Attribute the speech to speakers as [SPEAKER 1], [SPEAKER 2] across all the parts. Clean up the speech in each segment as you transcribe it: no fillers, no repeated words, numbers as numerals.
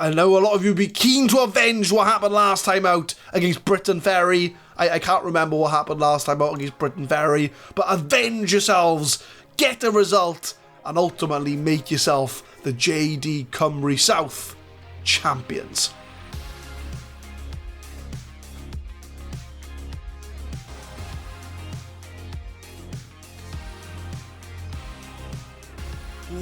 [SPEAKER 1] I know a lot of you be keen to avenge what happened last time out against Britain Ferry. I can't remember what happened last time out against Britain Ferry, but avenge yourselves, get a result, and ultimately make yourself the JD Cymru South champions.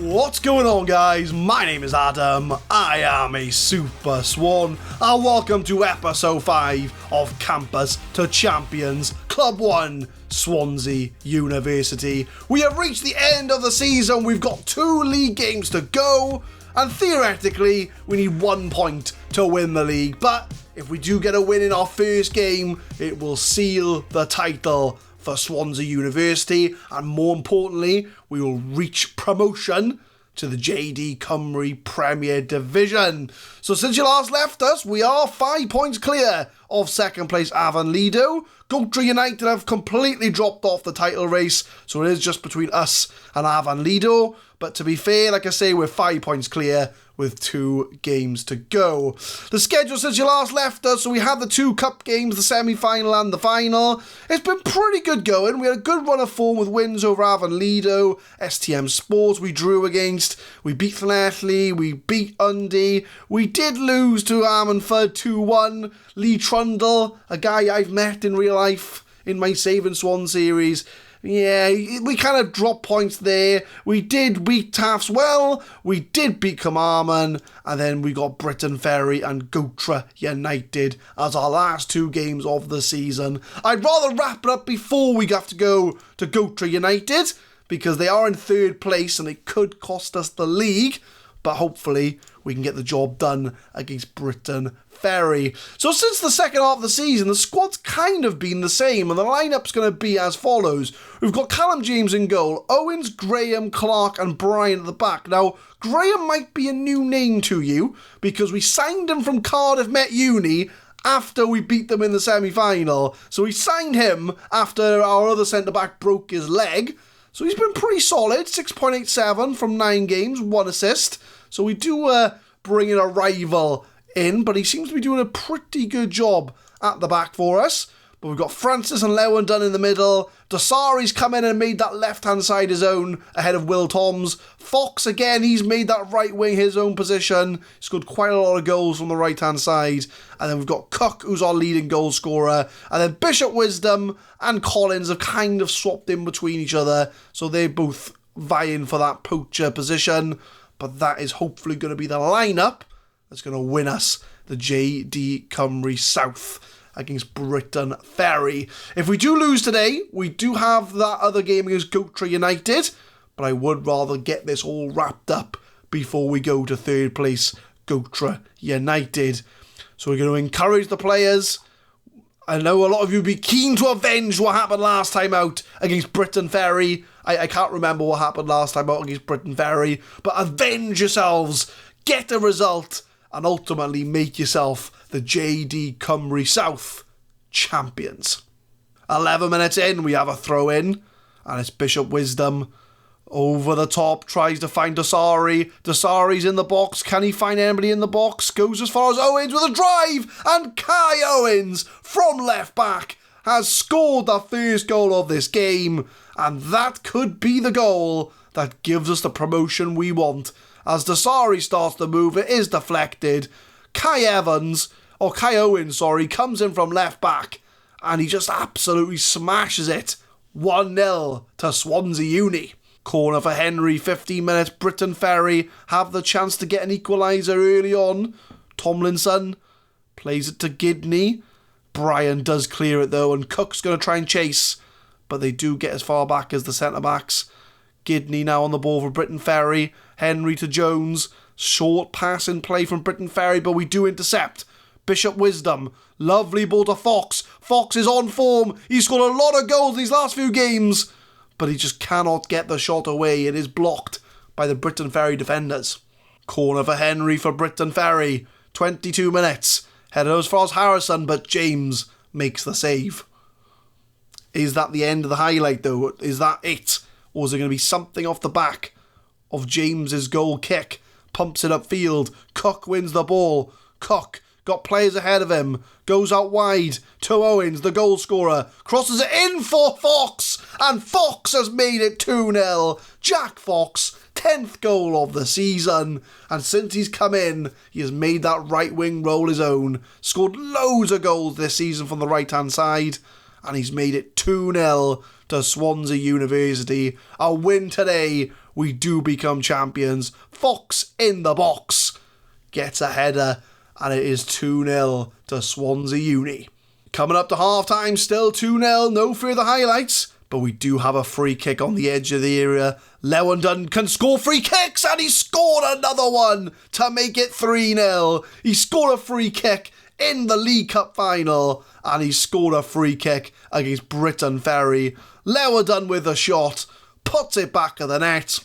[SPEAKER 1] What's going on, guys? My name is Adam, I am a Super Swan, and welcome to episode 5 of Campus to Champions Club 1, Swansea University. We have reached the end of the season, we've got 2 league games to go, and theoretically, we need 1 point to win the league, but if we do get a win in our first game, it will seal the title for Swansea University, and more importantly, we will reach promotion to the JD Cymru Premier Division. So since you last left us, we are 5 points clear of second place Avon Lido. Gotra United have completely dropped off the title race, so it is just between us and Avon Lido. But to be fair, like I say, we're 5 points clear with 2 games to go. The schedule since you last left us, so we had the 2 cup games, the semi-final and the final. It's been pretty good going. We had a good run of form with wins over Avon Lido, STM Sports we drew against. We beat Llanelli, we beat Undy. We did lose to Ammanford 2-1. Lee Trundle, a guy I've met in real life in my Saving Swan series. Yeah, we kind of dropped points there. We did beat Tafts well, we did beat Carmarthen, and then we got Britain Ferry and Gotra United as our last 2 games of the season. I'd rather wrap it up before we have to go to Gotra United, because they are in 3rd place and it could cost us the league, but hopefully we can get the job done against Britain Ferry. So since the second half of the season, the squad's kind of been the same, and the lineup's going to be as follows. We've got Callum James in goal, Owens, Graham, Clark and Brian at the back. Now, Graham might be a new name to you, because we signed him from Cardiff Met Uni after we beat them in the semi-final. So we signed him after our other centre-back broke his leg. So he's been pretty solid, 6.87 from 9 games, 1 assist. So we do bring in a rival in, but he seems to be doing a pretty good job at the back for us. But we've got Francis and Lewandon in the middle. Dasari's come in and made that left-hand side his own ahead of Will Toms. Fox, again, he's made that right wing his own position. He scored quite a lot of goals from the right-hand side. And then we've got Cook, who's our leading goal scorer. And then Bishop Wisdom and Collins have kind of swapped in between each other. So they're both vying for that poacher position. But that is hopefully going to be the lineup that's going to win us the JD Cymru South against Britain Ferry. If we do lose today, we do have that other game against Gotra United, but I would rather get this all wrapped up before we go to 3rd place Gotra United. So we're going to encourage the players. I know a lot of you be keen to avenge what happened last time out against Britain Ferry. I can't remember what happened last time out against Britain Ferry, but avenge yourselves, get a result, and ultimately make yourself the JD Cymru South champions. 11 minutes in, we have a throw in, and it's Bishop Wisdom over the top, tries to find Dasari. Dasari's in the box. Can he find anybody in the box? Goes as far as Owens with a drive, and Kai Owens from left back has scored the first goal of this game, and that could be the goal that gives us the promotion we want. As Dasari starts to move, it is deflected. Kai Owens comes in from left back, and he just absolutely smashes it. 1-0 to Swansea Uni. Corner for Henry, 15 minutes. Britain Ferry have the chance to get an equaliser early on. Tomlinson plays it to Gidney. Brian does clear it though, and Cook's going to try and chase, but they do get as far back as the centre-backs. Gidney now on the ball for Britain Ferry. Henry to Jones. Short pass in play from Britain Ferry, but we do intercept. Bishop Wisdom. Lovely ball to Fox. Fox is on form. He's scored a lot of goals these last few games, but he just cannot get the shot away. It is blocked by the Britain Ferry defenders. Corner for Henry for Britain Ferry. 22 minutes. Headed as far as Harrison, but James makes the save. Is that the end of the highlight though? Is that it? Or is there going to be something off the back of James's goal kick? pumps it upfield. Cook wins the ball. Cook got players ahead of him. Goes out wide to Owens, the goal scorer. Crosses it in for Fox. And Fox has made it 2-0. Jack Fox, 10th goal of the season. And since he's come in, he has made that right wing role his own. Scored loads of goals this season from the right-hand side. And he's made it 2-0 to Swansea University. A win today. We do become champions. Fox in the box. Gets a header. And it is 2-0 to Swansea Uni. Coming up to half-time, still 2-0. No further highlights. But we do have a free kick on the edge of the area. Lewandon can score free kicks. And he scored another one to make it 3-0. He scored a free kick in the League Cup final. And he scored a free kick against Britain Ferry. Lewandon with a shot. Puts it back of the net.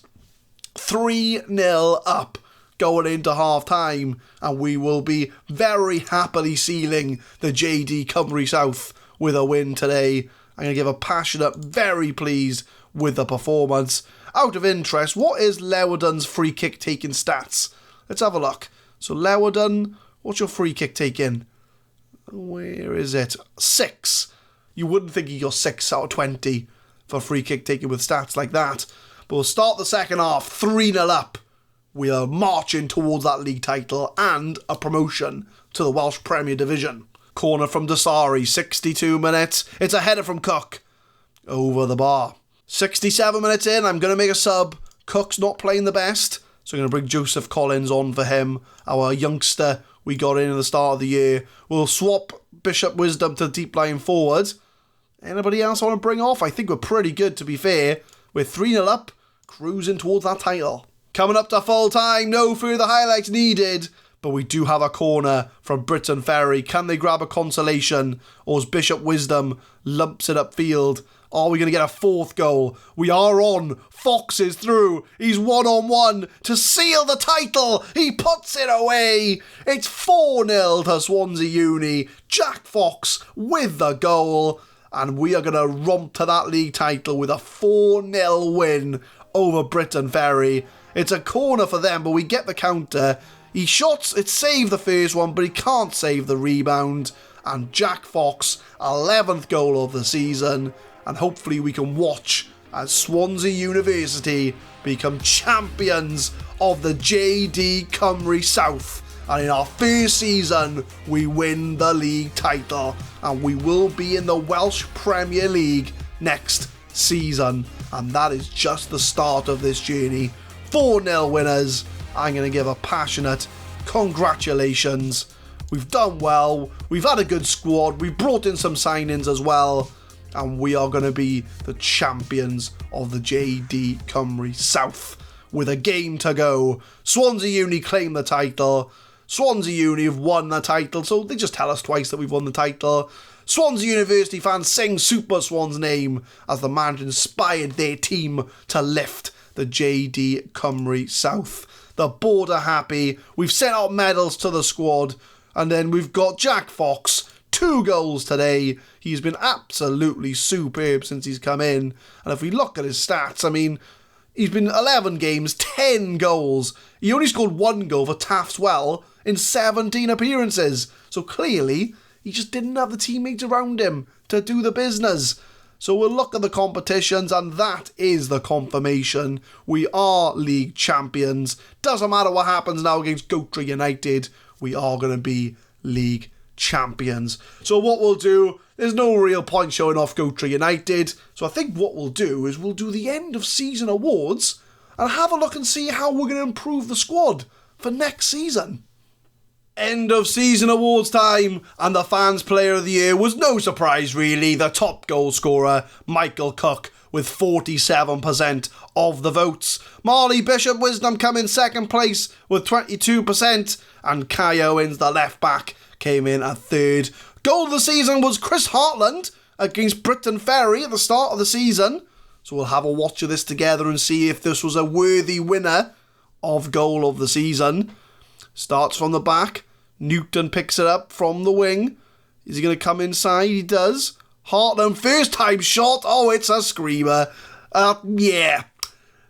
[SPEAKER 1] 3-0 up going into half-time. And we will be very happily sealing the JD Cymru South with a win today. I'm going to give a passionate, very pleased with the performance. Out of interest, what is Lewandon's free kick taking stats? Let's have a look. So Lewandon, what's your free kick taking? Where is it? 6. You wouldn't think he got 6 out of 20 for free kick taking with stats like that. But we'll start the second half 3-0 up. We are marching towards that league title and a promotion to the Welsh Premier Division. Corner from Dasari, 62 minutes. It's a header from Cook. Over the bar. 67 minutes in, I'm going to make a sub. Cook's not playing the best, so I'm going to bring Joseph Collins on for him. Our youngster we got in at the start of the year. We'll swap Bishop Wisdom to deep line forward. Anybody else I want to bring off? I think we're pretty good, to be fair. We're 3-0 up, cruising towards that title. Coming up to full time, no further highlights needed. But we do have a corner from Britain Ferry. Can they grab a consolation? Or is Bishop Wisdom lumps it upfield? Are we going to get a fourth goal? We are on. Fox is through. He's 1-on-1 to seal the title. He puts it away. It's 4-0 to Swansea Uni. Jack Fox with the goal. And we are going to romp to that league title with a 4-0 win over Britain Ferry. It's a corner for them, but we get the counter. He shots, it saved the first one, but he can't save the rebound. And Jack Fox, 11th goal of the season. And hopefully we can watch as Swansea University become champions of the JD Cymru South. And in our first season, we win the league title. And we will be in the Welsh Premier League next season. And that is just the start of this journey. 4-0 winners. I'm going to give a passionate congratulations. We've done well. We've had a good squad. We've brought in some signings as well. And we are going to be the champions of the JD Cymru South. With a game to go. Swansea Uni claim the title. Swansea Uni have won the title. So they just tell us twice that we've won the title. Swansea University fans sing Super Swan's name as the manager inspired their team to lift the JD Cymru South. The board are happy. We've sent out medals to the squad. And then we've got Jack Fox. 2 goals today. He's been absolutely superb since he's come in. And if we look at his stats, I mean, he's been 11 games, 10 goals. He only scored 1 goal for Taft's Well in 17 appearances. So clearly, he just didn't have the teammates around him to do the business. So we'll look at the competitions, and that is the confirmation. We are league champions. Doesn't matter what happens now against Goatree United. We are going to be league champions. So what we'll do, there's no real point showing off Goatree United. So I think what we'll do is we'll do the end of season awards and have a look and see how we're going to improve the squad for next season. End of season awards time, and the fans player of the year was no surprise really. The top goal scorer, Michael Cook, with 47% of the votes. Marley Bishop Wisdom come in second place with 22%, and Kai Owens, the left back, came in at third. Goal of the season was Chris Hartland against Britain Ferry at the start of the season. So we'll have a watch of this together and see if this was a worthy winner of goal of the season. Starts from the back. Newton picks it up from the wing. Is he going to come inside? He does. Hartland, first time shot. Oh, it's a screamer. Yeah,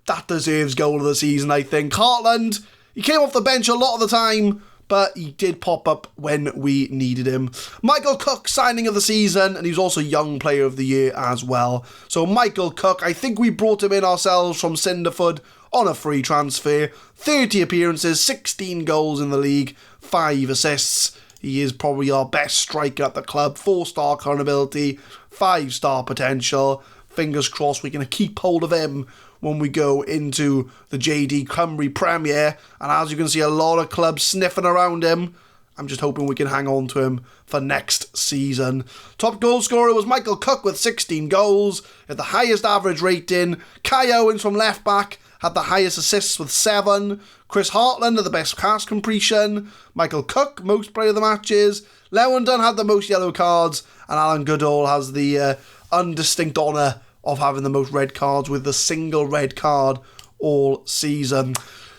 [SPEAKER 1] that deserves goal of the season, I think. Hartland, He came off the bench a lot of the time, but he did pop up when we needed him. Michael Cook, signing of the season, and he was also Young Player of the Year as well. So Michael Cook, I think we brought him in ourselves from Cinderford on a free transfer. 30 appearances, 16 goals in the league, 5 assists. He is probably our best striker at the club. 4-star current ability, 5-star potential. Fingers crossed we can keep hold of him when we go into the JD Cymru Premier. And as you can see, a lot of clubs sniffing around him. I'm just hoping we can hang on to him for next season. Top goal scorer was Michael Cook with 16 goals, at the highest average rating. Kai Owens from left back had the highest assists with 7. Chris Hartland had the best pass completion. Michael Cook, most player of the matches. Lewandon had the most yellow cards. And Alan Goodall has the undistinct honour of having the most red cards with the single red card all season.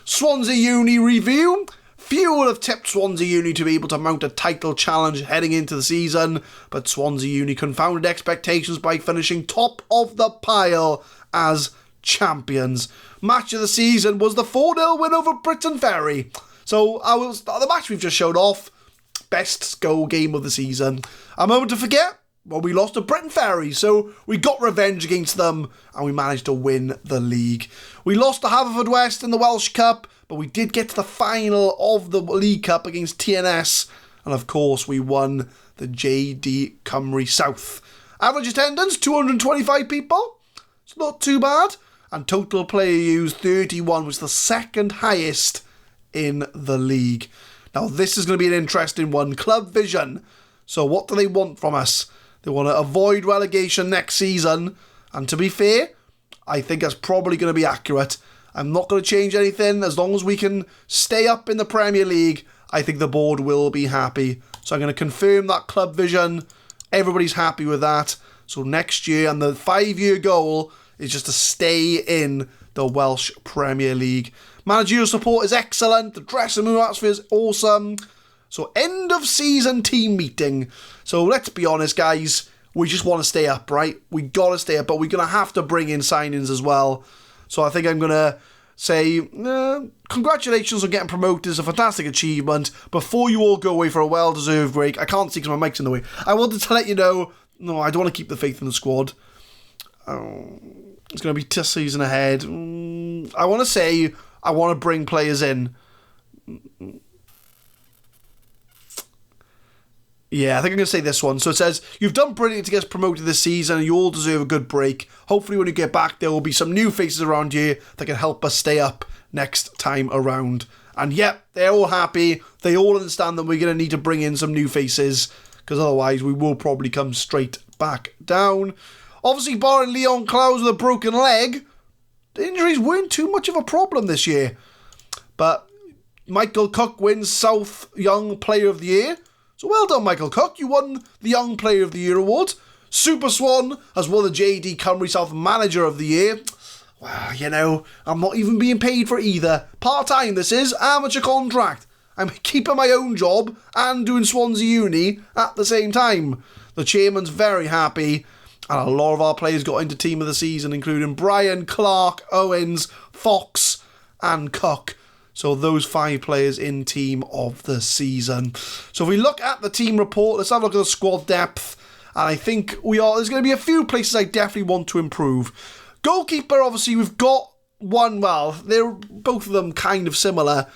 [SPEAKER 1] Swansea Uni review. Few would have tipped Swansea Uni to be able to mount a title challenge heading into the season, but Swansea Uni confounded expectations by finishing top of the pile as champions. Match of the season was the 4-0 win over Britain Ferry. So the match we've just showed off, best goal game of the season. A moment to forget? Well, we lost to Britain Ferry, so we got revenge against them and we managed to win the league. We lost to Haverfordwest in the Welsh Cup, but we did get to the final of the League Cup against TNS, and of course we won the JD Cymru South. Average attendance, 225 people. It's not too bad. And total player used 31, was the second highest in the league. Now this is going to be an interesting one. Club vision. So what do they want from us? They want to avoid relegation next season. And to be fair, I think that's probably going to be accurate. I'm not going to change anything. As long as we can stay up in the Premier League, I think the board will be happy. So I'm going to confirm that club vision. Everybody's happy with that. So next year, and the 5-year goal is just to stay in the Welsh Premier League. Managerial support is excellent. The dressing room atmosphere is awesome. So end of season team meeting. So let's be honest, guys. We just want to stay up, right? We got to stay up, but we're going to have to bring in signings as well. So I think I'm going to say, congratulations on getting promoted. It's a fantastic achievement. Before you all go away for a well-deserved break, I can't see because my mic's in the way. I wanted to let you know, no, I don't want to keep the faith in the squad. It's going to be tough season ahead. I want to say, I want to bring players in. Yeah, I think I'm going to say this one. So it says, you've done brilliant to get promoted this season and you all deserve a good break. Hopefully when you get back, there will be some new faces around here that can help us stay up next time around. And yep, they're all happy. They all understand that we're going to need to bring in some new faces because otherwise we will probably come straight back down. Obviously, barring Leon Clowes with a broken leg, the injuries weren't too much of a problem this year. But Michael Cook wins South Young Player of the Year. So well done, Michael Cook. You won the Young Player of the Year award. Super Swan has won the JD Cymru South Manager of the Year. Well, you know, I'm not even being paid for either. Part-time this is, amateur contract. I'm keeping my own job and doing Swansea Uni at the same time. The chairman's very happy. And a lot of our players got into team of the season, including Brian, Clark, Owens, Fox and Cook. So those 5 players in team of the season. So if we look at the team report, let's have a look at the squad depth. And I think there's going to be a few places I definitely want to improve. Goalkeeper, obviously, we've got one, well, they're both of them kind of similar.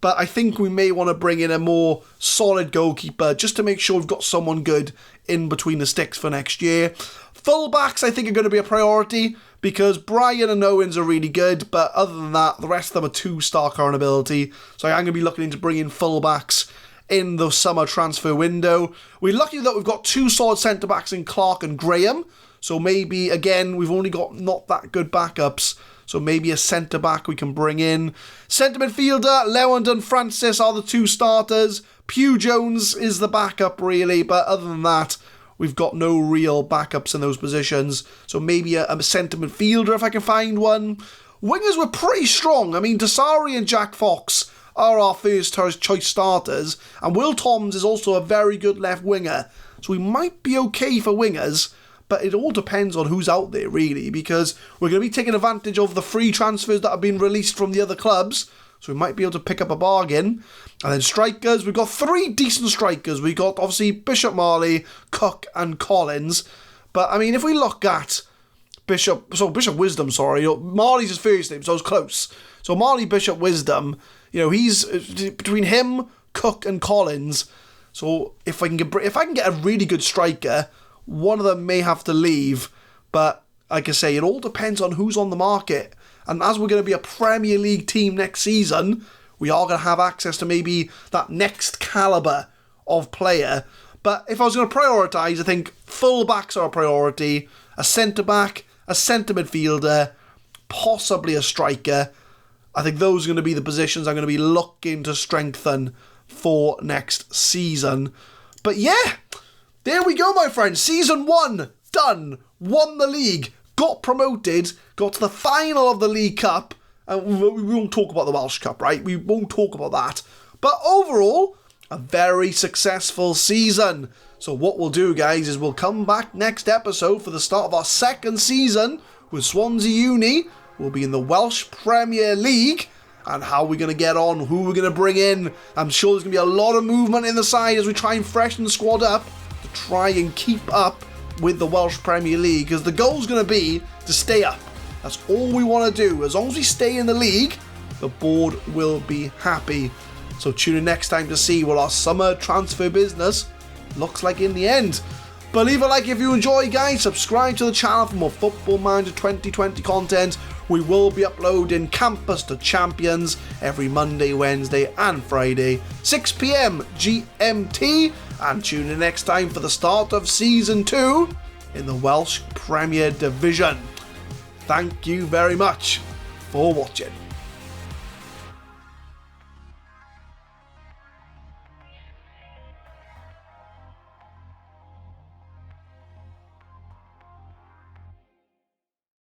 [SPEAKER 1] But I think we may want to bring in a more solid goalkeeper just to make sure we've got someone good in between the sticks for next year. Fullbacks, I think, are going to be a priority because Brian and Owens are really good, but other than that, the rest of them are 2-star current ability. So I'm going to be looking into bringing fullbacks in the summer transfer window. We're lucky that we've got 2 solid centre-backs in Clark and Graham. So maybe, again, we've only got not that good backups. So maybe a centre-back we can bring in. Centre midfielder, Lewandon, Francis are the 2 starters. Pugh Jones is the backup, really. But other than that, we've got no real backups in those positions. So maybe a centre midfielder if I can find one. Wingers were pretty strong. I mean, Dasari and Jack Fox are our first choice starters. And Will Toms is also a very good left winger. So we might be okay for wingers. But it all depends on who's out there, really. Because we're going to be taking advantage of the free transfers that have been released from the other clubs. so we might be able to pick up a bargain. And then strikers, we've got 3 decent strikers. We got, obviously, Bishop Marley, Cook, and Collins. But, I mean, if we look at Bishop Wisdom, Marley's his first name, so it's close. So Marley, Bishop, Wisdom, he's between him, Cook, and Collins. So if I can get a really good striker, one of them may have to leave. But like I say, it all depends on who's on the market. And as we're going to be a Premier League team next season, we are going to have access to maybe that next calibre of player. But if I was going to prioritise, I think full-backs are a priority, a centre-back, a centre midfielder, possibly a striker. I think those are going to be the positions I'm going to be looking to strengthen for next season. But yeah, there we go, my friends. Season 1, done. Won the league, got promoted, got to the final of the League Cup. And we won't talk about the Welsh Cup, right? We won't talk about that. But overall, a very successful season. So what we'll do, guys, is we'll come back next episode for the start of our second season with Swansea Uni. We'll be in the Welsh Premier League. And how we're going to get on, who we're going to bring in. I'm sure there's going to be a lot of movement in the side as we try and freshen the squad up to try and keep up with the Welsh Premier League. Because the goal's going to be to stay up. That's all we want to do. As long as we stay in the league, the board will be happy. So tune in next time to see what our summer transfer business looks like in the end. But leave a like if you enjoy, guys. Subscribe to the channel for more Football Manager 2020 content. We will be uploading Campus to Champions every Monday, Wednesday and Friday, 6 PM GMT. And tune in next time for the start of Season 2 in the Welsh Premier Division. Thank you very much for watching.